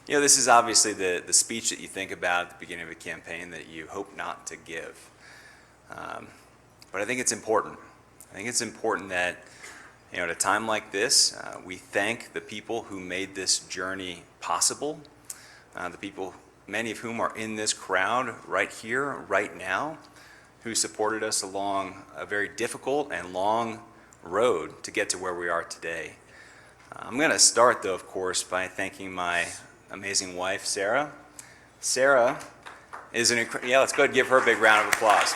This is obviously the speech that you think about at the beginning of a campaign that you hope not to give. But I think it's important. I think it's important that, at a time like this, we thank the people who made this journey possible, the people, many of whom are in this crowd right here, right now, who supported us along a very difficult and long road to get to where we are today. I'm going to start, though, of course, by thanking my amazing wife, Sarah. Sarah is let's go ahead and give her a big round of applause.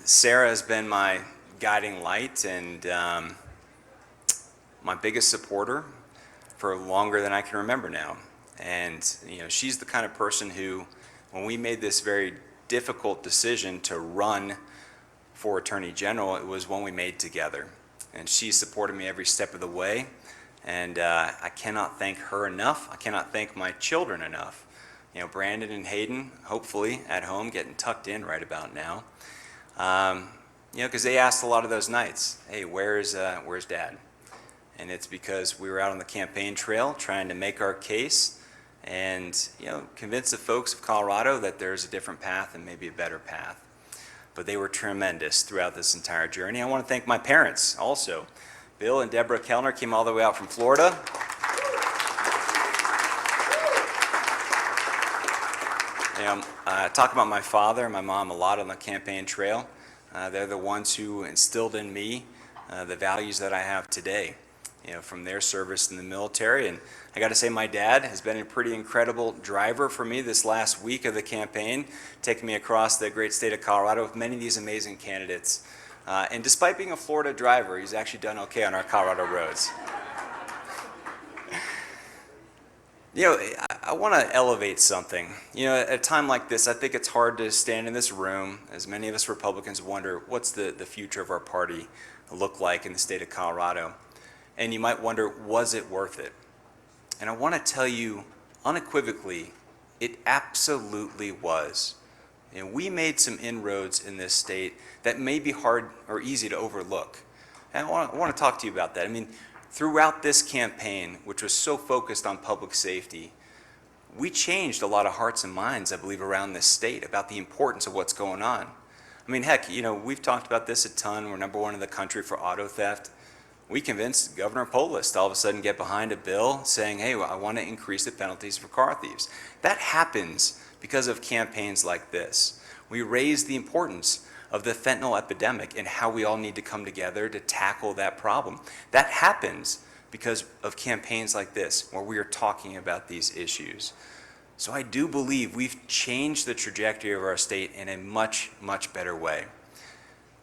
Sarah has been my guiding light and my biggest supporter for longer than I can remember now. And she's the kind of person who, when we made this very difficult decision to run for Attorney General, it was one we made together. And she supported me every step of the way. And I cannot thank her enough. I cannot thank my children enough. Brandon and Hayden, hopefully at home, getting tucked in right about now. Because they asked a lot of those nights, hey, where's Dad? And it's because we were out on the campaign trail trying to make our case and, convince the folks of Colorado that there's a different path and maybe a better path. But they were tremendous throughout this entire journey. I want to thank my parents also. Bill and Deborah Kellner came all the way out from Florida. I talk about my father and my mom a lot on the campaign trail. They're the ones who instilled in me the values that I have today, from their service in the military. And I got to say, my dad has been a pretty incredible driver for me this last week of the campaign, taking me across the great state of Colorado with many of these amazing candidates. And despite being a Florida driver, he's actually done okay on our Colorado roads. I want to elevate something. At a time like this, I think it's hard to stand in this room, as many of us Republicans wonder, what's the future of our party look like in the state of Colorado? And you might wonder, was it worth it? And I want to tell you unequivocally, it absolutely was. We made some inroads in this state that may be hard or easy to overlook. And I want to talk to you about that. Throughout this campaign, which was so focused on public safety, we changed a lot of hearts and minds, I believe, around this state about the importance of what's going on. Heck, we've talked about this a ton. We're number one in the country for auto theft. We convinced Governor Polis to all of a sudden get behind a bill saying, hey, I want to increase the penalties for car thieves. That happens because of campaigns like this. We raise the importance of the fentanyl epidemic and how we all need to come together to tackle that problem. That happens because of campaigns like this, where we are talking about these issues. So I do believe we've changed the trajectory of our state in a much, much better way.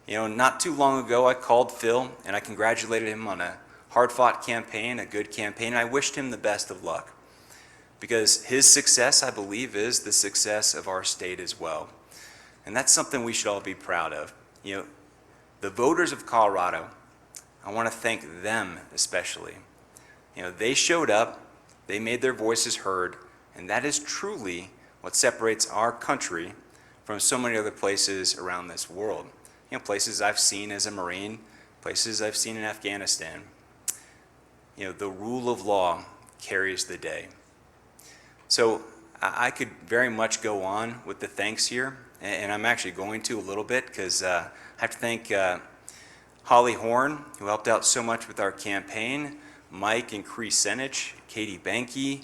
Not too long ago, I called Phil and I congratulated him on a hard-fought campaign, a good campaign, and I wished him the best of luck. Because his success, I believe, is the success of our state as well. And that's something we should all be proud of. The voters of Colorado, I want to thank them especially. They showed up, they made their voices heard, and that is truly what separates our country from so many other places around this world. Places I've seen as a Marine, places I've seen in Afghanistan. The rule of law carries the day. So I could very much go on with the thanks here, and I'm actually going to a little bit because I have to thank Holly Horn, who helped out so much with our campaign, Mike and Cree Senich, Katie Banke,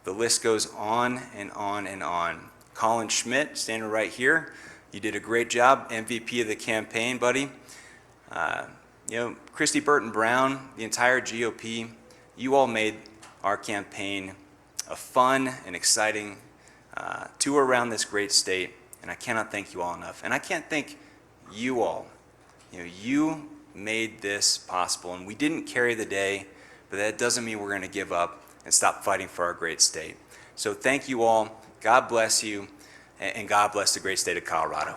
the list goes on and on and on. Colin Schmidt, standing right here, you did a great job, MVP of the campaign, buddy. Christy Burton Brown, the entire GOP, you all made our campaign a fun and exciting tour around this great state, and I cannot thank you all enough. And I can't thank you all. You made this possible, and we didn't carry the day, but that doesn't mean we're going to give up and stop fighting for our great state. So thank you all. God bless you, and God bless the great state of Colorado.